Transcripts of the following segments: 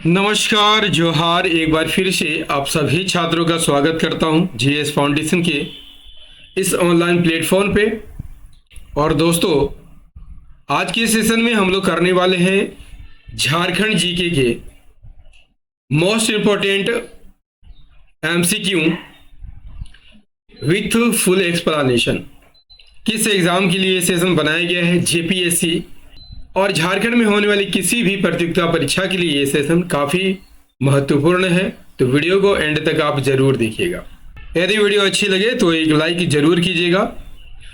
नमस्कार जोहार। एक बार फिर से आप सभी छात्रों का स्वागत करता हूं जीएस फाउंडेशन के इस ऑनलाइन प्लेटफॉर्म पे। और दोस्तों, आज के सेशन में हम लोग करने वाले हैं झारखंड जीके के most important MCQ with full explanation. किस एग्ज़ाम के लिए सेशन बनाया गया है? जेपीएससी और झारखंड में होने वाली किसी भी प्रतियोगिता परीक्षा के लिए ये सेशन काफ़ी महत्वपूर्ण है, तो वीडियो को एंड तक आप जरूर देखिएगा। यदि वीडियो अच्छी लगे तो एक लाइक जरूर कीजिएगा,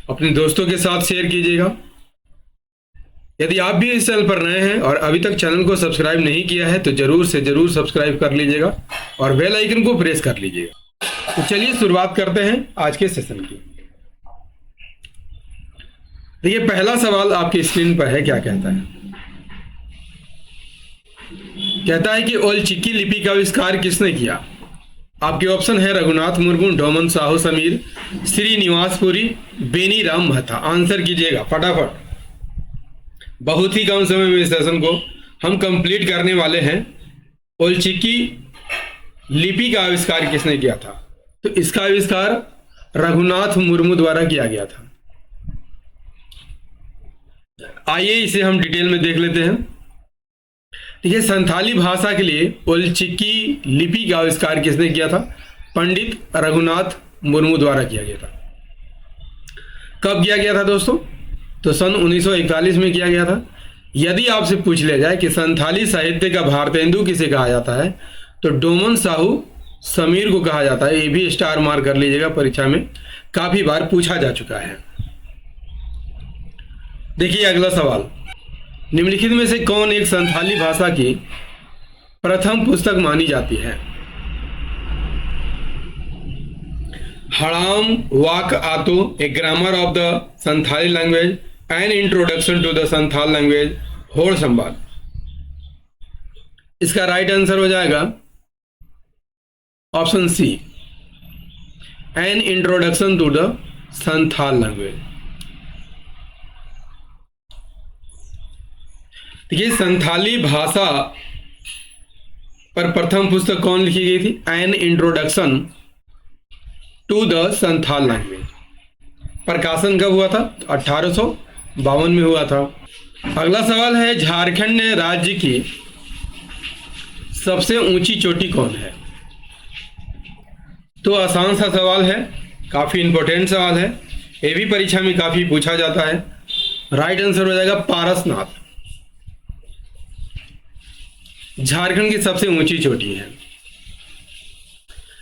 अपने दोस्तों के साथ शेयर कीजिएगा। यदि आप भी इस चैनल पर नए हैं और अभी तक चैनल को सब्सक्राइब नहीं किया है तो जरूर से जरूर सब्सक्राइब कर लीजिएगा और बेल आइकन को प्रेस कर लीजिएगा। तो चलिए शुरुआत करते हैं आज के सेशन की। देखिए, पहला सवाल आपकी स्क्रीन पर है। क्या कहता है? कहता है कि ओलचिकी लिपि का आविष्कार किसने किया? आपके ऑप्शन है रघुनाथ मुर्मू, डोमन साहू समीर, श्रीनिवासपुरी, बेनी राम महता। आंसर कीजिएगा फटाफट। बहुत ही कम समय में इस सेशन को हम कंप्लीट करने वाले हैं। ओलचिकी लिपि का आविष्कार किसने किया था? तो इसका आविष्कार रघुनाथ मुर्मू द्वारा किया गया था। आइए इसे हम डिटेल में देख लेते हैं। देखिए, संथाली भाषा के लिए ओलचिकी लिपि का आविष्कार किसने किया था? पंडित रघुनाथ मुर्मू द्वारा किया गया था। कब किया गया था दोस्तों? तो सन 1941 में किया गया था। यदि आपसे पूछ लिया जाए कि संथाली साहित्य का भारतेंदु किसे कहा जाता है, तो डोमन साहू समीर को कहा जाता है। ये भी स्टार मार्क कर लीजिएगा, परीक्षा में काफी बार पूछा जा चुका है। देखिए अगला सवाल, निम्नलिखित में से कौन एक संथाली भाषा की प्रथम पुस्तक मानी जाती है? हड़ाम वाक आतो, a grammar of the Santali language, an introduction to the Santhal language, Hor Samvad. इसका राइट आंसर हो जाएगा option C, an introduction to the Santhal language. देखिए, संथाली भाषा पर प्रथम पुस्तक कौन लिखी गई थी? An introduction to the Santhal language. प्रकाशन कब हुआ था? 1852 में हुआ था। अगला सवाल है, झारखंड राज्य की सबसे ऊंची चोटी कौन है? तो आसान सा सवाल है, काफी इंपॉर्टेंट सवाल है, ये भी परीक्षा में काफी पूछा जाता है। राइट आंसर हो जाएगा पारसनाथ। झारखंड की सबसे ऊंची चोटी है।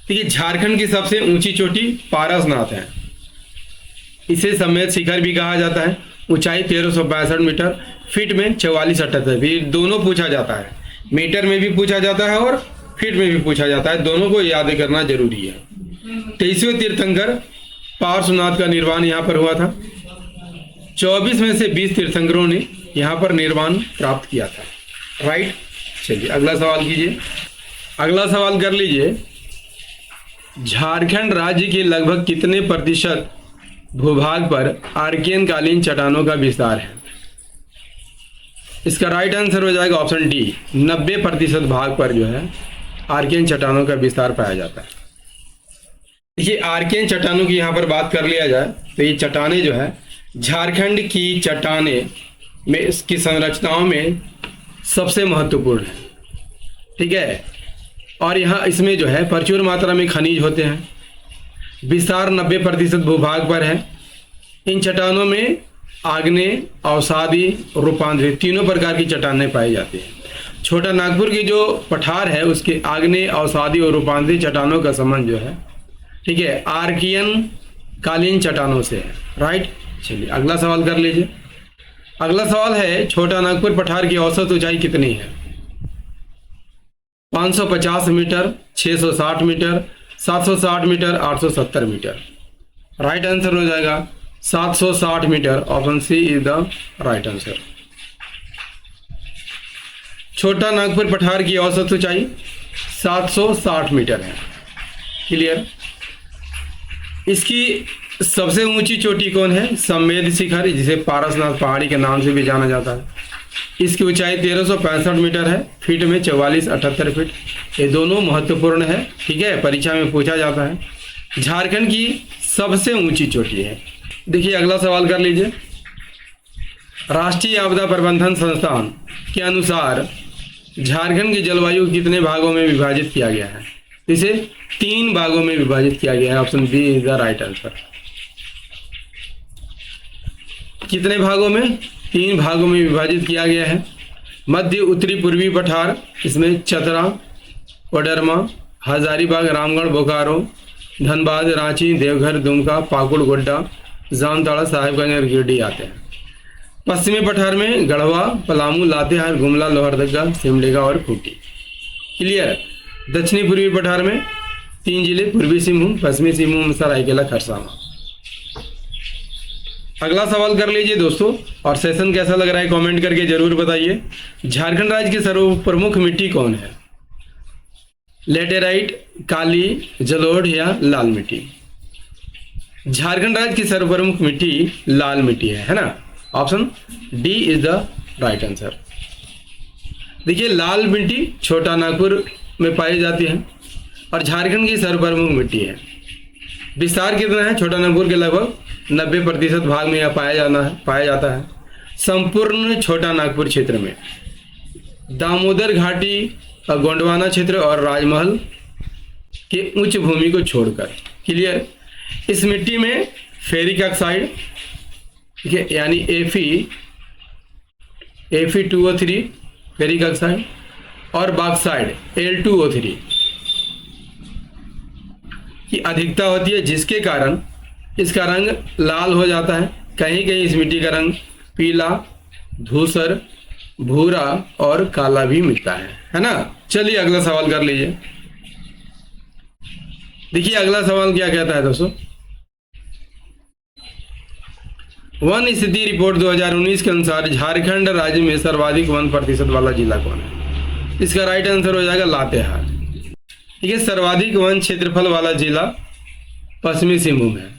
देखिए, झारखंड की सबसे ऊंची चोटी पारसनाथ है। इसे समेत शिखर भी कहा जाता है। ऊंचाई 1362 मीटर, फीट में 4478। भी दोनों पूछा जाता है, मीटर में भी पूछा जाता है और फीट में भी पूछा जाता है। दोनों को याद करना जरूरी है। 23वें तीर्थंकर पार्श्वनाथ का निर्वाण यहाँ पर हुआ था। 24 में से 20 तीर्थंकरों ने यहाँ पर निर्वाण प्राप्त किया था। राइट। चलिए अगला सवाल कीजिए। अगला सवाल कर लीजिए, झारखंड राज्य के लगभग कितने प्रतिशत भूभाग पर आर्कियन कालीन चट्टानों का विस्तार है? इसका राइट आंसर हो जाएगा ऑप्शन डी, 90% भाग पर जो है आर्कियन चट्टानों का विस्तार पाया जाता है। देखिए, आर्कियन चट्टानों की यहाँ पर बात कर लिया जाए तो ये चट्टानें जो है झारखंड की चट्टानें में इसकी संरचनाओं में सबसे महत्वपूर्ण है। ठीक है, और यहाँ इसमें जो है प्रचुर मात्रा में खनिज होते हैं। विस्तार 90% भूभाग पर है। इन चट्टानों में आग्नेय, अवसादी, रूपांतरित तीनों प्रकार की चट्टानें पाई जाती हैं। छोटा नागपुर की जो पठार है उसके आग्नेय, अवसादी और रूपांतरित चट्टानों का संबंध जो है, ठीक है, आर्कियन कालीन चट्टानों से है। राइट। चलिए अगला सवाल कर लीजिए। अगला सवाल है, छोटा नागपुर पठार की औसत ऊंचाई कितनी है? 550 metre, 660 metre, 760 metre, 870 metre. Right answer हो जाएगा 760 metre. Option C is the right answer. Chota Nagpur पठार की औसत ऊंचाई 760 मीटर है। क्लियर। इसकी सबसे ऊंची चोटी कौन है? समेद शिखर, जिसे पारसनाथ पहाड़ी के नाम से भी जाना जाता है। इसकी ऊंचाई 1365 मीटर है, फीट में 4478 फीट। ये दोनों महत्वपूर्ण है, ठीक है, परीक्षा में पूछा जाता है। झारखंड की सबसे ऊंची चोटी है। देखिए अगला सवाल कर लीजिए। राष्ट्रीय आपदा प्रबंधन संस्थान के अनुसार झारखंड की जलवायु कितने भागों में विभाजित किया गया है? इसे 3 भागों में विभाजित किया गया है। Option B is the right answer. कितने भागों में? 3 भागों में विभाजित किया गया है। मध्य उत्तरी पूर्वी पठार, इसमें चतरा, कोडरमा, हजारीबाग, रामगढ़, बोकारो, धनबाद, रांची, देवघर, दुमका, पाकुड़, गोड्डा, जामताड़ा, साहिबगंज और गिरडी आते हैं। पश्चिमी पठार में गढ़वा, पलामू, लातेहार, गुमला, लोहरदगा, सिमडेगा और खूंटी। क्लियर। दक्षिणी पूर्वी पठार में 3 जिले, पूर्वी सिंहभूम, पश्चिमी सिंहभूम, सरायकेला, खरसावां। अगला सवाल कर लीजिए दोस्तों, और सेशन कैसा लग रहा है कमेंट करके जरूर बताइए। झारखंड राज्य की सर्व प्रमुख मिट्टी कौन है? लेटेराइट, काली, जलोढ़ या लाल मिट्टी? झारखंड राज्य की सर्व प्रमुख मिट्टी लाल मिट्टी है ना। Option D is the right answer. देखिए लाल मिट्टी छोटा नागपुर में पाई जाती है और झारखंड की सर्व प्रमुख मिट्टी है। विस्तार कितना है? छोटा नागपुर के लगभग 90% भाग में यह पाया जाता है। संपूर्ण छोटा नागपुर क्षेत्र में दामोदर घाटी, गोंडवाना क्षेत्र और राजमहल के उच्च भूमि को छोड़कर। क्लियर। इस मिट्टी में फेरिक ऑक्साइड, ठीक है, यानी Fe2O3 फेरिक ऑक्साइड और बॉक्साइड Al2O3 की अधिकता होती है, जिसके कारण इसका रंग लाल हो जाता है। कहीं कहीं इस मिट्टी का रंग पीला, धूसर, भूरा और काला भी मिलता है ना। चलिए अगला सवाल कर लीजिए। देखिए अगला सवाल क्या कहता है दोस्तों। वन स्थिति रिपोर्ट 2019 के अनुसार झारखंड राज्य में सर्वाधिक वन प्रतिशत वाला जिला कौन है? इसका राइट आंसर हो जाएगा लातेहार। ठीक है, सर्वाधिक वन क्षेत्रफल वाला जिला पश्चिमी सिंहभूम है।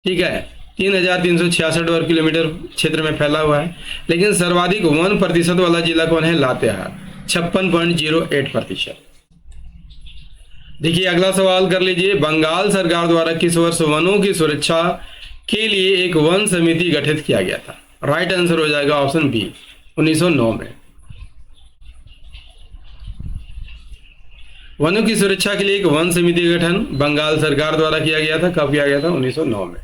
ठीक है, 3366 वर्ग किलोमीटर क्षेत्र में फैला हुआ है। लेकिन सर्वाधिक वन प्रतिशत वाला जिला कौन है? लातेहार, 56.08%। देखिए अगला सवाल कर लीजिए। बंगाल सरकार द्वारा किस वर्ष वनों की सुरक्षा के लिए एक वन समिति गठित किया गया था? राइट आंसर हो जाएगा ऑप्शन बी, 1909 में। वनों की सुरक्षा के लिए एक वन समिति का गठन बंगाल सरकार द्वारा किया गया था। कब किया गया था? 1909 में।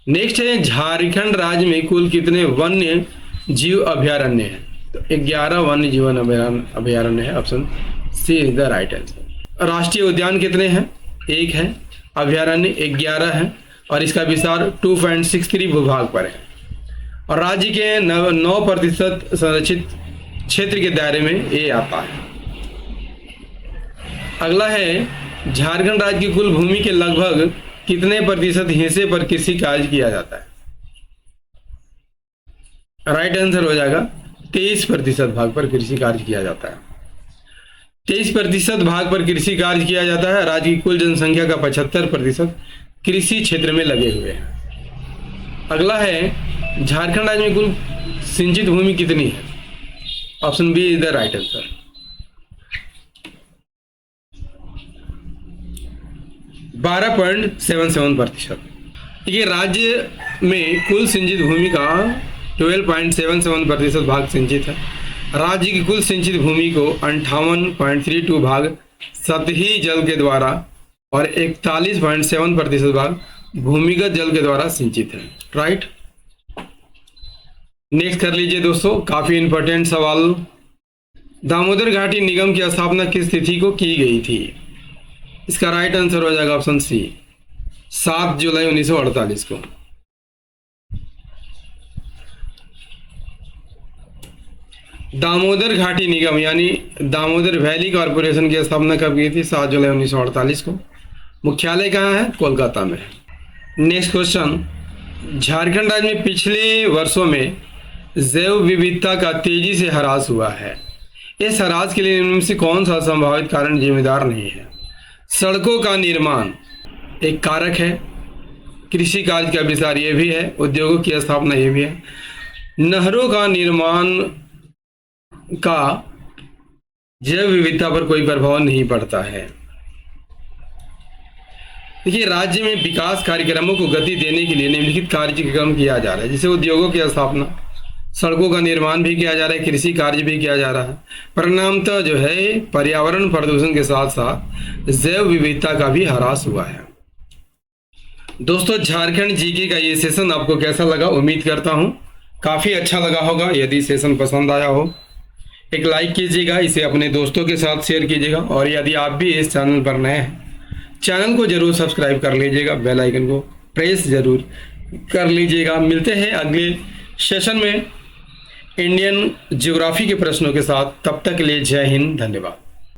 नेक्स्ट है, झारखंड राज्य में कुल कितने वन्य जीव अभयारण्य हैं? तो 11 वन्य जीवन अभयारण्य है। Option C is the right answer. राष्ट्रीय उद्यान कितने हैं? 1 है। अभयारण्य 11 है और इसका विस्तार 2.63 भूभाग पर है और राज्य के 9% संरक्षित क्षेत्र के दायरे में ये आता है। अगला है, झारखंड राज्य की कुल भूमि के लगभग कितने प्रतिशत हिस्से पर कृषि कार्य किया जाता है? राइट आंसर हो जाएगा 23% भाग पर कृषि कार्य किया जाता है। 23% भाग पर कृषि कार्य किया जाता है। राज्य की कुल जनसंख्या का 75% कृषि क्षेत्र में लगे हुए हैं। अगला है, झारखंड राज्य में कुल सिंचित भूमि कितनी है? Option B is the right answer. 12.77%। देखिए राज्य में कुल सिंचित भूमि का 12.77% भाग सिंचित है। राज्य की कुल सिंचित भूमि को 58.32 भाग सतही जल के द्वारा और 41.7% भाग भूमिगत जल के द्वारा सिंचित है। राइट। नेक्स्ट कर लीजिए दोस्तों, काफी इंपॉर्टेंट सवाल। दामोदर घाटी निगम की स्थापना किस तिथि को की गई थी? इसका राइट आंसर हो जाएगा ऑप्शन सी, 7 जुलाई 1948 को। दामोदर घाटी निगम यानी दामोदर वैली कॉरपोरेशन की स्थापना कब की थी? 7 जुलाई 1948 को। मुख्यालय कहाँ है? कोलकाता में। नेक्स्ट क्वेश्चन, झारखंड राज्य में पिछले वर्षों में जैव विविधता का तेजी से ह्रास हुआ है। इस ह्रास के लिए इनमें से कौन सा संभावित कारण जिम्मेदार नहीं है? सड़कों का निर्माण एक कारक है, कृषि कार्य का विस्तार ये भी है, उद्योगों की स्थापना ये भी है, नहरों का निर्माण का जैव विविधता पर कोई प्रभाव नहीं पड़ता है। देखिए, राज्य में विकास कार्यक्रमों को गति देने के लिए निम्नलिखित कार्यक्रम किया जा रहा है, जैसे उद्योगों की स्थापना, सड़कों का निर्माण भी किया जा रहा है, कृषि कार्य भी किया जा रहा है। परिणामतः जो है पर्यावरण प्रदूषण के साथ साथ जैव विविधता का भी ह्रास हुआ है। दोस्तों, झारखंड जीके का ये सेशन आपको कैसा लगा? उम्मीद करता हूँ काफ़ी अच्छा लगा होगा। यदि सेशन पसंद आया हो एक लाइक कीजिएगा, इसे अपने दोस्तों के साथ शेयर कीजिएगा, और यदि आप भी इस चैनल पर नए हैं चैनल को जरूर सब्सक्राइब कर लीजिएगा, बेल आइकन को प्रेस जरूर कर लीजिएगा। मिलते हैं अगले सेशन में इंडियन ज्योग्राफी के प्रश्नों के साथ। तब तक के लिए जय हिंद, धन्यवाद।